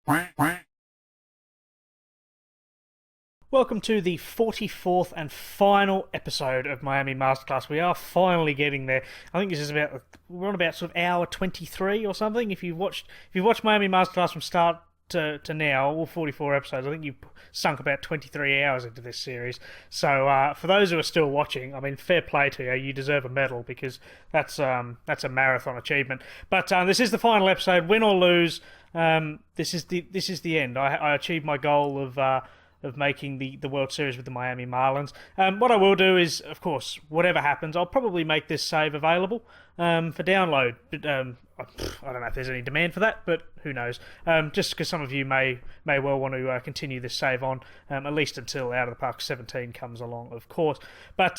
Welcome to the 44th and final episode of Miami Masterclass. We are finally getting there. I think this is we're on about sort of hour 23 or something. If you've watched Miami Masterclass from start to now, all 44 episodes, I think you've sunk about 23 hours into this series. So for those who are still watching, I mean, fair play to you. You deserve a medal because that's a marathon achievement. But this is the final episode. Win or lose, this is the end. I achieved my goal of making the World Series with the Miami Marlins. What I will do is, of course, whatever happens, I'll probably make this save available for download. But I don't know if there's any demand for that, but who knows? Just because some of you may well want to continue this save on, at least until Out of the Park 17 comes along, of course. But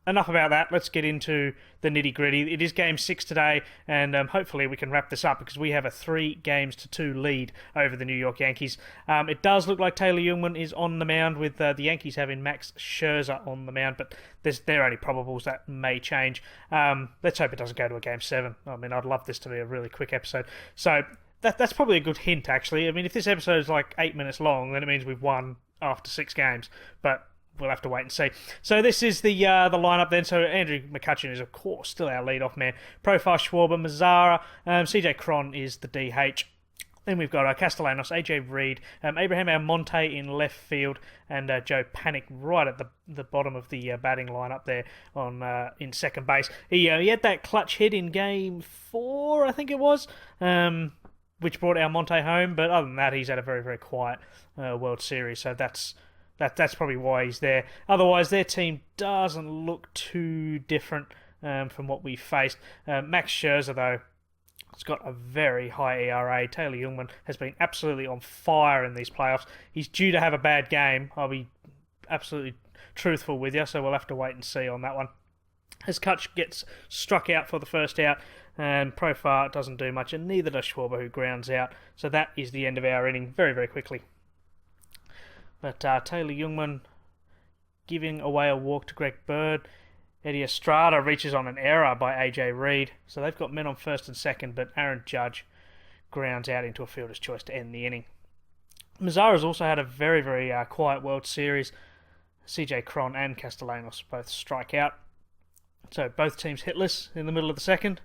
enough about that. Let's get into the nitty-gritty. It is Game 6 today, and hopefully we can wrap this up because we have a 3-2 lead over the New York Yankees. It does look like Taylor Jungmann is on the mound with the Yankees having Max Scherzer on the mound, but they're only probables. That may change. Let's hope it doesn't go to a Game 7. I mean, I'd love this to be a really quick episode. So that's probably a good hint, actually. I mean, if this episode is like 8 minutes long, then it means we've won after 6 games, but we'll have to wait and see. So this is the lineup then. So Andrew McCutchen is, of course, still our leadoff man. Profar, Schwarber, Mazzara. CJ Cron is the DH. Then we've got Castellanos, AJ Reed, Abraham Almonte in left field, and Joe Panic right at the bottom of the batting lineup there in second base. He had that clutch hit in Game 4, I think it was, which brought Almonte home. But other than that, he's had a very, very quiet World Series. So that's probably why he's there. Otherwise, their team doesn't look too different from what we faced. Max Scherzer, though, has got a very high ERA. Taylor Jungmann has been absolutely on fire in these playoffs. He's due to have a bad game. I'll be absolutely truthful with you, so we'll have to wait and see on that one. As Kutch gets struck out for the first out, and Profar doesn't do much, and neither does Schwarber, who grounds out. So that is the end of our inning very, very quickly. But Taylor Jungmann giving away a walk to Greg Bird. Eddie Estrada reaches on an error by AJ Reed. So they've got men on first and second, but Aaron Judge grounds out into a fielder's choice to end the inning. Mazzara's also had a very, very quiet World Series. CJ Cron and Castellanos both strike out. So both teams hitless in the middle of the second.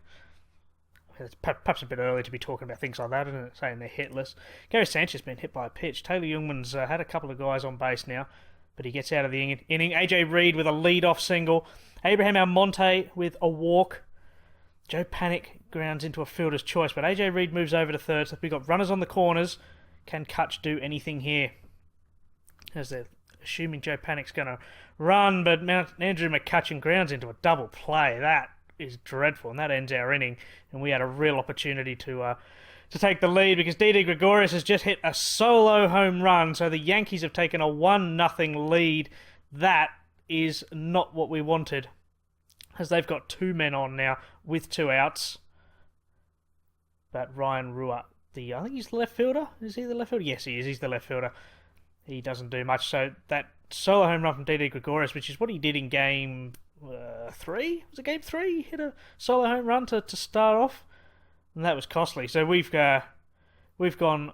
It's perhaps a bit early to be talking about things like that, isn't it? Saying they're hitless. Gary Sanchez been hit by a pitch. Taylor Jungmann's had a couple of guys on base now, but he gets out of the inning. AJ Reed with a lead-off single. Abraham Almonte with a walk. Joe Panic grounds into a fielder's choice, but AJ Reed moves over to third. So we've got runners on the corners. Can Kutch do anything here? As they're assuming Joe Panic's going to run, but Andrew McCutchen grounds into a double play. That is dreadful, and that ends our inning, and we had a real opportunity to take the lead because Didi Gregorius has just hit a solo home run, so the Yankees have taken a 1-0 lead. That is not what we wanted, as they've got 2 men on now with 2 outs. But Ryan Rua, I think he's the left fielder. Is he the left fielder? Yes, he is. He's the left fielder. He doesn't do much, so that solo home run from Didi Gregorius, which is what he did in Game 3? Was it Game 3? He hit a solo home run to start off, and that was costly. So we've gone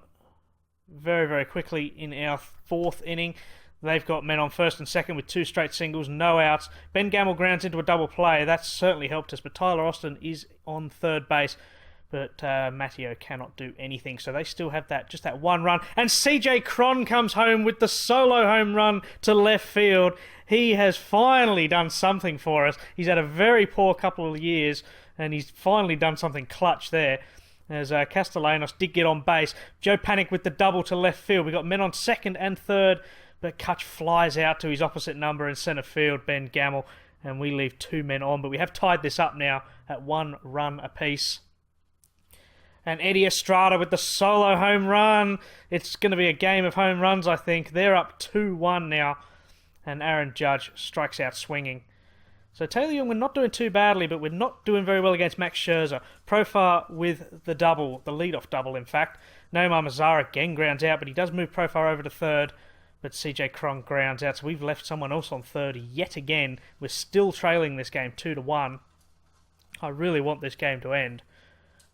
very, very quickly in our 4th inning. They've got men on first and second with 2 straight singles, no outs. Ben Gamble grounds into a double play. That's certainly helped us, but Tyler Austin is on third base. But Matteo cannot do anything, so they still have just that 1 run. And CJ Cron comes home with the solo home run to left field. He has finally done something for us. He's had a very poor couple of years, and he's finally done something clutch there. As Castellanos did get on base. Joe Panic with the double to left field. We got men on second and third, but Kutch flies out to his opposite number in centre field, Ben Gamble, and we leave 2 men on. But we have tied this up now at 1 run apiece. And Eddie Estrada with the solo home run. It's going to be a game of home runs, I think. They're up 2-1 now. And Aaron Judge strikes out swinging. So Taylor Jungmann not doing too badly, but we're not doing very well against Max Scherzer. Profar with the double, the leadoff double, in fact. Nomar Mazara again grounds out, but he does move Profar over to third. But CJ Cron grounds out, so we've left someone else on third yet again. We're still trailing this game 2-1. I really want this game to end.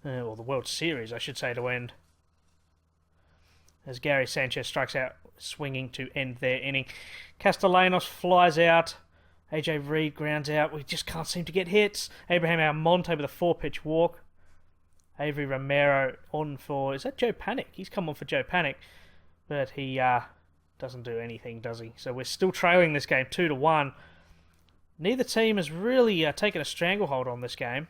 Or the World Series, I should say, to end. as Gary Sanchez strikes out swinging to end their inning. Castellanos flies out. AJ Reed grounds out. We just can't seem to get hits. Abraham Almonte with a 4-pitch walk. Avery Romero on for... Is that Joe Panic? He's come on for Joe Panic. But he doesn't do anything, does he? So we're still trailing this game 2-1. Neither team has really taken a stranglehold on this game.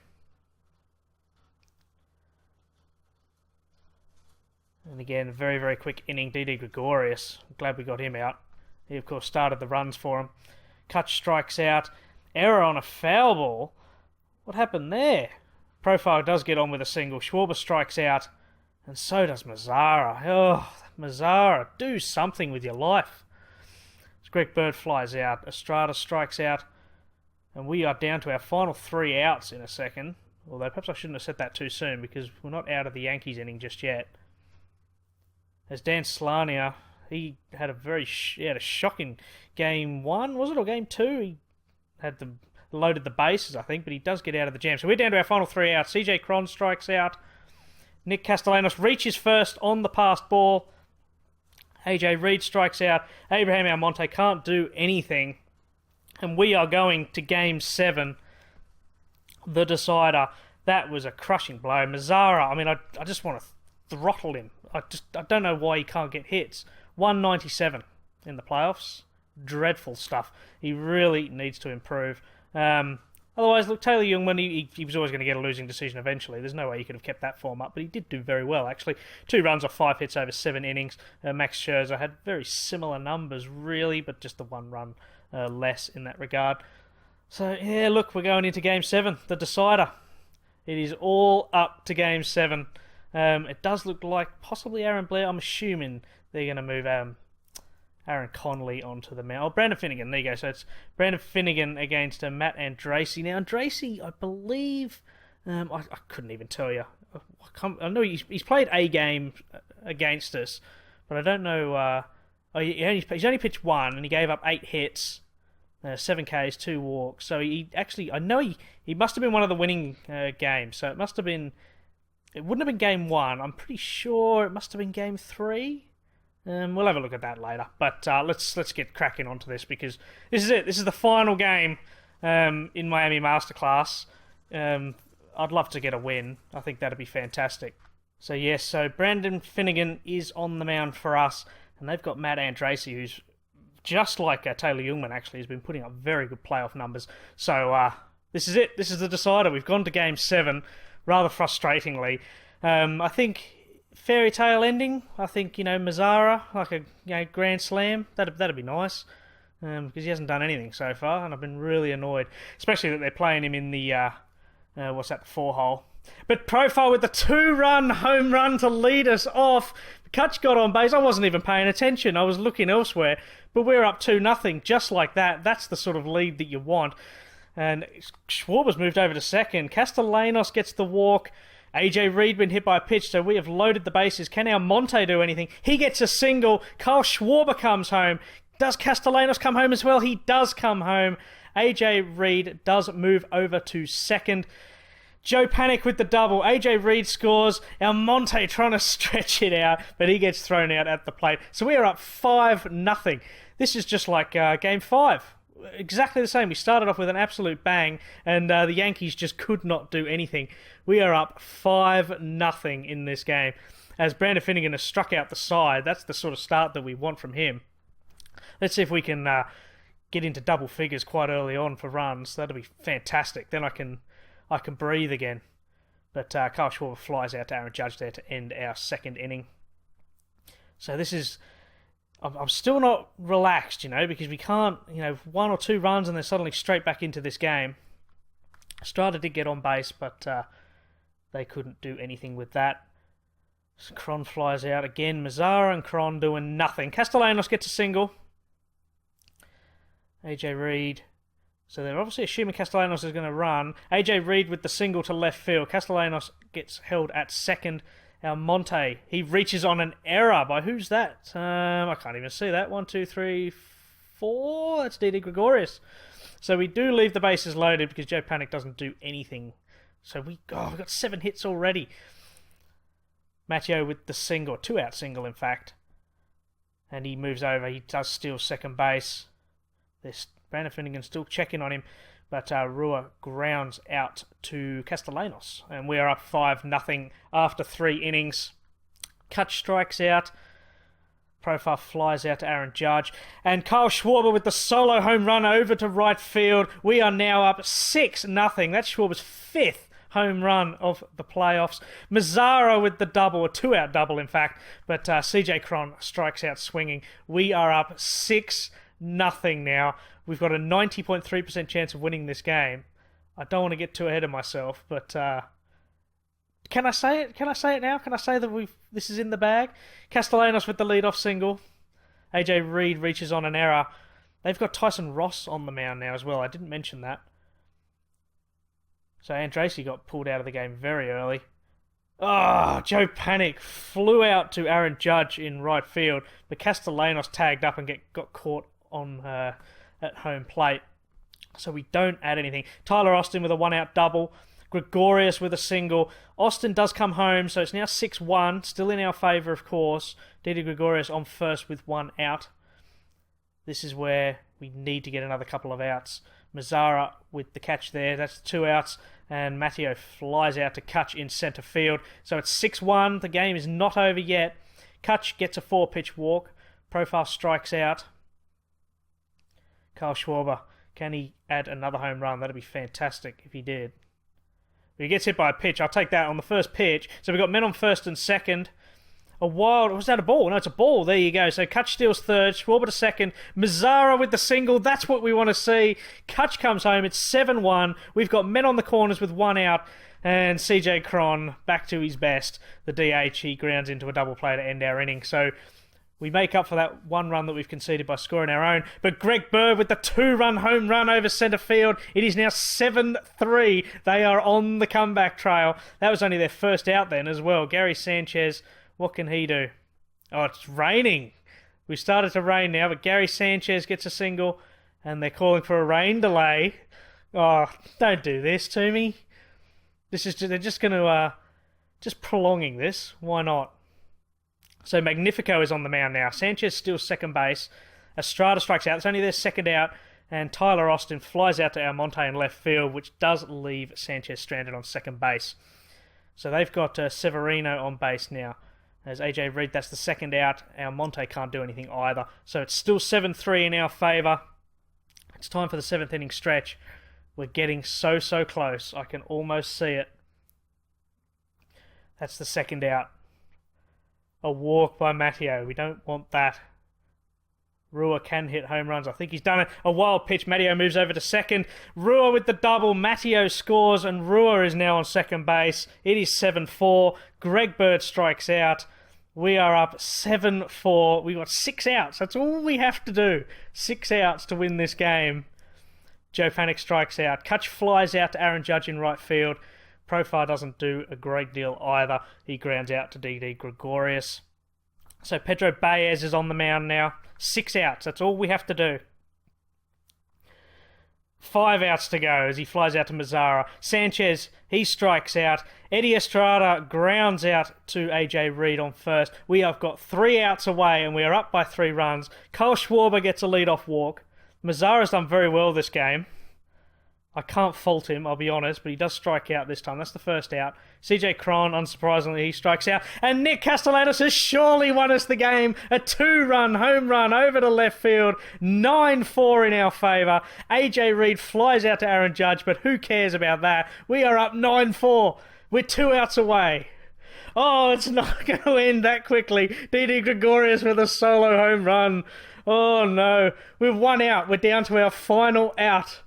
And again, very, very quick inning. Didi Gregorius. I'm glad we got him out. He, of course, started the runs for him. Kutch strikes out. Error on a foul ball. What happened there? Profile does get on with a single. Schwarber strikes out. And so does Mazzara. Oh, Mazzara, do something with your life. As Greg Bird flies out. Estrada strikes out. And we are down to our final 3 outs in a second. Although perhaps I shouldn't have said that too soon because we're not out of the Yankees inning just yet. As Dan Slania, he had a shocking game 1, was it, or game 2? He had loaded the bases, I think, but he does get out of the jam. So we're down to our final 3 outs. CJ Cron strikes out. Nick Castellanos reaches first on the passed ball. AJ Reed strikes out. Abraham Almonte can't do anything. And we are going to game 7, the decider. That was a crushing blow. Mazzara, I mean, I just want to throttle him. I don't know why he can't get hits. 197 in the playoffs. Dreadful stuff. He really needs to improve. Otherwise, look, Taylor Jungmann, he was always going to get a losing decision eventually. There's no way he could have kept that form up, but he did do very well, actually. 2 runs off 5 hits over 7 innings. Max Scherzer had very similar numbers, really, but just the 1 run less in that regard. So, yeah, look, we're going into Game 7, the decider. It is all up to Game 7. It does look like possibly Aaron Blair. I'm assuming they're going to move Aaron Conley onto the mound. Oh, Brandon Finnegan. There you go. So it's Brandon Finnegan against Matt Andresi. Now, Andresi, I believe... I couldn't even tell you. I know he's played a game against us, but I don't know... he's only pitched 1, and he gave up 8 hits, 7 Ks, 2 walks. So he actually... I know he must have been one of the winning games. So it must have been... It wouldn't have been Game 1. I'm pretty sure it must have been Game 3. We'll have a look at that later. But let's get cracking onto this because this is it. This is the final game in Miami Masterclass. I'd love to get a win. I think that'd be fantastic. So yes, so Brandon Finnegan is on the mound for us, and they've got Matt Andresi, who's just like Taylor Jungmann actually has been putting up very good playoff numbers. So this is it. This is the decider. We've gone to Game 7. Rather frustratingly. I think fairy tale ending. I think, Mazzara, like a grand slam. That'd be nice. Because he hasn't done anything so far, and I've been really annoyed. Especially that they're playing him in the, 4-hole. But Profile with the 2-run home run to lead us off. Kutch got on base. I wasn't even paying attention. I was looking elsewhere. But we're up 2-0, just like that. That's the sort of lead that you want. And Schwarber's moved over to second. Castellanos gets the walk. AJ Reed been hit by a pitch, so we have loaded the bases. Can Almonte do anything? He gets a single. Kyle Schwarber comes home. Does Castellanos come home as well? He does come home. AJ Reed does move over to second. Joe Panic with the double. AJ Reed scores. Almonte trying to stretch it out, but he gets thrown out at the plate. So we are up 5-0. This is just like Game 5. Exactly the same. We started off with an absolute bang, and the Yankees just could not do anything. We are up 5-0 in this game. As Brandon Finnegan has struck out the side, that's the sort of start that we want from him. Let's see if we can get into double figures quite early on for runs. That'll be fantastic. Then I can breathe again. But Kyle Schwarber flies out to Aaron Judge there to end our second inning. So this is... I'm still not relaxed, because we can't, 1 or 2 runs and then suddenly straight back into this game. Estrada did get on base, but they couldn't do anything with that. So Cron flies out again. Mazzara and Cron doing nothing. Castellanos gets a single. AJ Reed. So they're obviously assuming Castellanos is going to run. AJ Reed with the single to left field. Castellanos gets held at second. Almonte, he reaches on an error by who's that? I can't even see that. 1, 2, 3, 4. That's Didi Gregorius. So we do leave the bases loaded because Joe Panic doesn't do anything. So we've got 7 hits already. Matteo with the single, 2-out single in fact. and he moves over. He does steal second base. Brandon Finnegan still checking on him, but Rua grounds out to Castellanos, and we are up 5-0 after 3 innings. Kutch strikes out. Profile flies out to Aaron Judge, and Kyle Schwarber with the solo home run over to right field. We are now up 6-0. That's Schwarber's 5th home run of the playoffs. Mazzara with the double, a 2-out double in fact, but CJ Cron strikes out swinging. We are up 6-0 now. We've got a 90.3% chance of winning this game. I don't want to get too ahead of myself, but can I say it? Can I say it now? Can I say that this is in the bag? Castellanos with the leadoff single. AJ Reed reaches on an error. They've got Tyson Ross on the mound now as well. I didn't mention that. So Andracey got pulled out of the game very early. Joe Panic flew out to Aaron Judge in right field, but Castellanos tagged up and got caught on at home plate. So we don't add anything. Tyler Austin with a 1-out double. Gregorius with a single. Austin does come home, so it's now 6-1. Still in our favour, of course. Didi Gregorius on first with 1 out. This is where we need to get another couple of outs. Mazzara with the catch there. That's 2 outs. And Matteo flies out to Kutch in centre field. So it's 6-1. The game is not over yet. Kutch gets a 4-pitch walk. Profile strikes out. Kyle Schwarber. Can he add another home run? That'd be fantastic if he did. He gets hit by a pitch. I'll take that on the first pitch. So we've got men on first and second. Was that a ball? No, it's a ball. There you go. So Kutch steals third. Schwarber to second. Mazzara with the single. That's what we want to see. Kutch comes home. It's 7-1. We've got men on the corners with 1 out. And CJ Cron back to his best. The DH, he grounds into a double play to end our inning. So we make up for that 1 run that we've conceded by scoring our own. But Greg Bird with the 2-run home run over centre field. It is now 7-3. They are on the comeback trail. That was only their first out then as well. Gary Sanchez, what can he do? Oh, it's raining. We started to rain now, but Gary Sanchez gets a single, and they're calling for a rain delay. Oh, don't do this to me. They're just going to just prolonging this. Why not? So Magnifico is on the mound now. Sanchez steals second base. Estrada strikes out. It's only their second out. And Tyler Austin flies out to Almonte in left field, which does leave Sanchez stranded on second base. So they've got Severino on base now. As AJ Reed, that's the second out. Almonte can't do anything either. So it's still 7-3 in our favour. It's time for the 7th inning stretch. We're getting so close. I can almost see it. That's the second out. A walk by Matteo. We don't want that. Rua can hit home runs. I think he's done it. A wild pitch. Matteo moves over to second. Rua with the double. Matteo scores, and Rua is now on second base. It is 7-4. Greg Bird strikes out. We are up 7-4. We got 6 outs. That's all we have to do. 6 outs to win this game. Joe Panic strikes out. Kutch flies out to Aaron Judge in right field. Profile doesn't do a great deal either. He grounds out to Didi Gregorius. So Pedro Baez is on the mound now. 6 outs. That's all we have to do. 5 outs to go as he flies out to Mazzara. Sanchez, he strikes out. Eddie Estrada grounds out to AJ Reed on first. We have got 3 outs away and we are up by 3 runs. Kyle Schwarber gets a leadoff walk. Mazzara's done very well this game. I can't fault him, I'll be honest, but he does strike out this time. That's the first out. CJ Cron, unsurprisingly, he strikes out. And Nick Castellanos has surely won us the game. A 2-run home run over to left field. 9-4 in our favour. AJ Reed flies out to Aaron Judge, but who cares about that? We are up 9-4. We're 2 outs away. Oh, it's not going to end that quickly. Didi Gregorius with a solo home run. Oh, no. We've 1 out. We're down to our final out.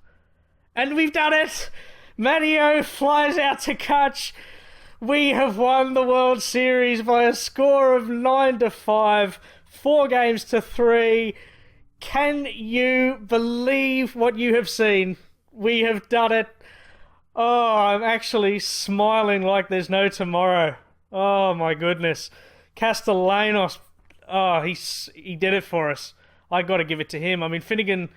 And we've done it! Matteo flies out to Kutch. We have won the World Series by a score of 9-5, 4-3. Can you believe what you have seen? We have done it. Oh, I'm actually smiling like there's no tomorrow. Oh my goodness. Castellanos, he did it for us. I got to give it to him. I mean, Finnegan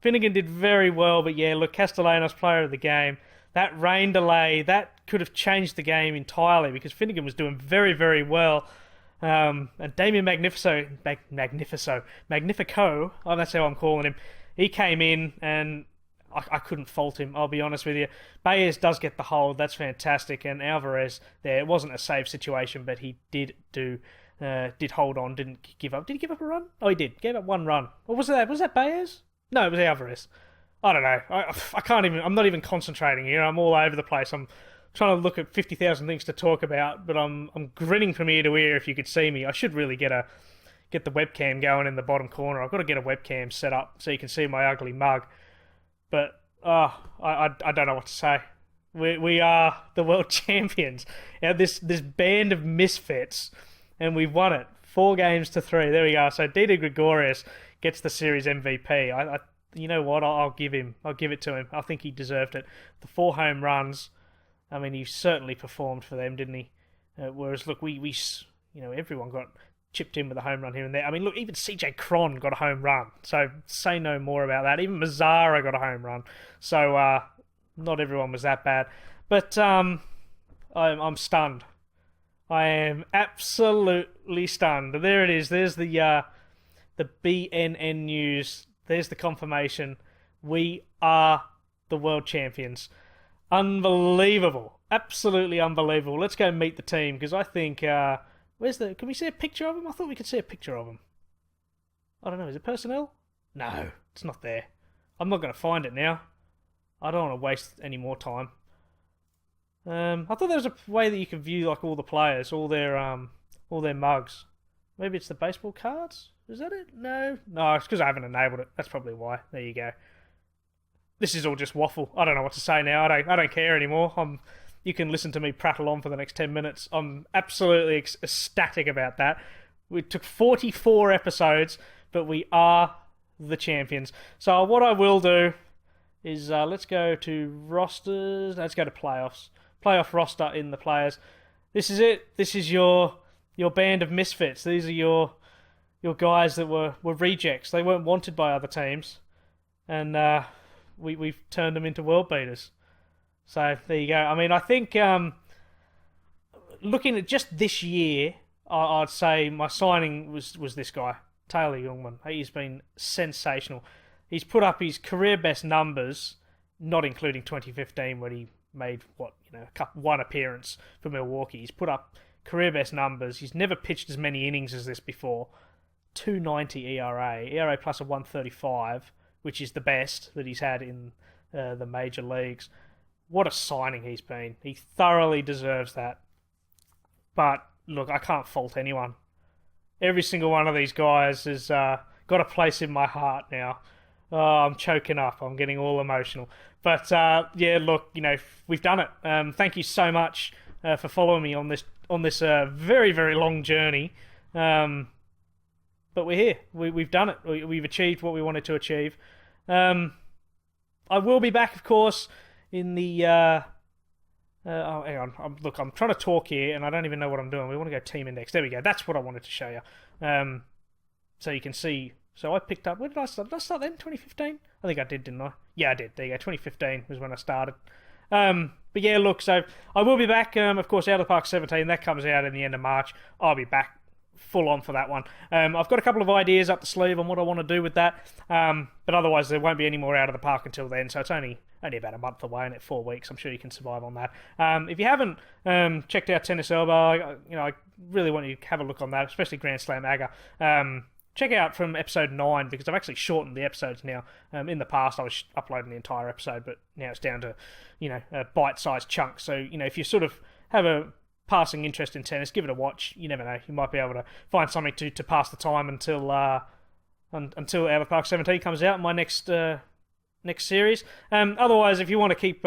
did very well, but yeah, look, Castellanos, player of the game. That rain delay, that could have changed the game entirely because Finnegan was doing very, very well. And Damien Magnifico, oh, that's how I'm calling him. He came in and I couldn't fault him, I'll be honest with you. Baez does get the hold, that's fantastic, and Alvarez there, it wasn't a save situation, but he did hold on, didn't give up. Did he give up a run? Oh, he did. Gave up one run. Or was that Baez? No, it was Alvarez. I don't know. I can't even. I'm not even concentrating here. I'm all over the place. I'm trying to look at 50,000 things to talk about, but I'm grinning from ear to ear. If you could see me, I should really get the webcam going in the bottom corner. I've got to get a webcam set up so you can see my ugly mug. But I don't know what to say. We are the world champions. Now this band of misfits, and we've won it 4-3. There we go. So Didi Gregorius gets the series MVP. You know what? I'll give it to him. I think he deserved it. The 4 home runs. I mean, he certainly performed for them, didn't he? Whereas, look, we everyone got chipped in with a home run here and there. I mean, look, even CJ Cron got a home run. So say no more about that. Even Mazzara got a home run. So not everyone was that bad. But I'm stunned. I am absolutely stunned. There it is. There's the BNN news. There's the confirmation. We are the world champions. Unbelievable. Absolutely unbelievable. Let's go meet the team, because I think... can we see a picture of him? I thought we could see a picture of him. I don't know. Is it personnel? No, it's not there. I'm not going to find it now. I don't want to waste any more time. I thought there was a way that you could view like all the players, all their mugs. Maybe it's the baseball cards? Is that it? No, it's because I haven't enabled it. That's probably why. There you go. This is all just waffle. I don't know what to say now. I don't care anymore. You can listen to me prattle on for the next 10 minutes. I'm absolutely ecstatic about that. We took 44 episodes, but we are the champions. So what I will do is let's go to rosters. Let's go to playoffs. Playoff roster in the players. This is it. This is your band of misfits. These are your guys that were rejects. They weren't wanted by other teams, and we've turned them into world beaters. So there you go. I mean, I think looking at just this year, I'd say my signing was this guy, Taylor Youngman. He's been sensational. He's put up his career best numbers, not including 2015 when he made one appearance for Milwaukee. He's put up career best numbers. He's never pitched as many innings as this before. 2.90 ERA plus a 1.35, which is the best that he's had in the major leagues. What a signing he's been. He thoroughly deserves that. But look, I can't fault anyone. Every single one of these guys has got a place in my heart now. Oh, I'm choking up. I'm getting all emotional. But yeah, look, we've done it. Thank you so much for following me on this very, very long journey. But we're here. We've done it. We've achieved what we wanted to achieve. I will be back, of course, in the... hang on. I'm trying to talk here, and I don't even know what I'm doing. We want to go team index. There we go. That's what I wanted to show you. So you can see... So I picked up... Where did I start? Did I start then? 2015? I think I did, didn't I? Yeah, I did. There you go. 2015 was when I started. But yeah, look, so I will be back. Of course, Out of the Park 17, that comes out in the end of March. I'll be back full on for that one. I've got a couple of ideas up the sleeve on what I want to do with that. But otherwise, there won't be any more Out of the Park until then. So it's only about a month away, and at 4 weeks, I'm sure you can survive on that. If you haven't checked out Tennis Elbow, I really want you to have a look on that, especially Grand Slam Aga. Check out from episode 9, because I've actually shortened the episodes now. In the past, I was uploading the entire episode, but now it's down to, bite-sized chunks. So, if you sort of have a passing interest in tennis, give it a watch. You never know. You might be able to find something to pass the time until Out of Park 17 comes out, my next series. Otherwise, if you want to keep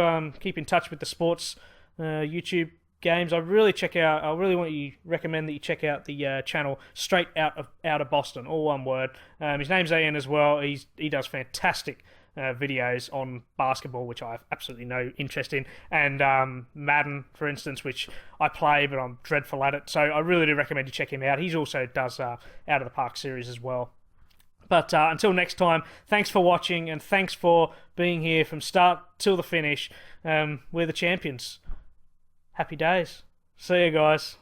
in touch with the sports YouTube games, I really recommend that you check out the channel Straight Out of Boston, all one word. His name's Ian as well. He does fantastic videos on basketball, which I have absolutely no interest in, and Madden, for instance, which I play, but I'm dreadful at it. So I really do recommend you check him out. He also does Out of the Park series as well. But until next time, thanks for watching, and thanks for being here from start till the finish. We're the champions. Happy days. See you guys.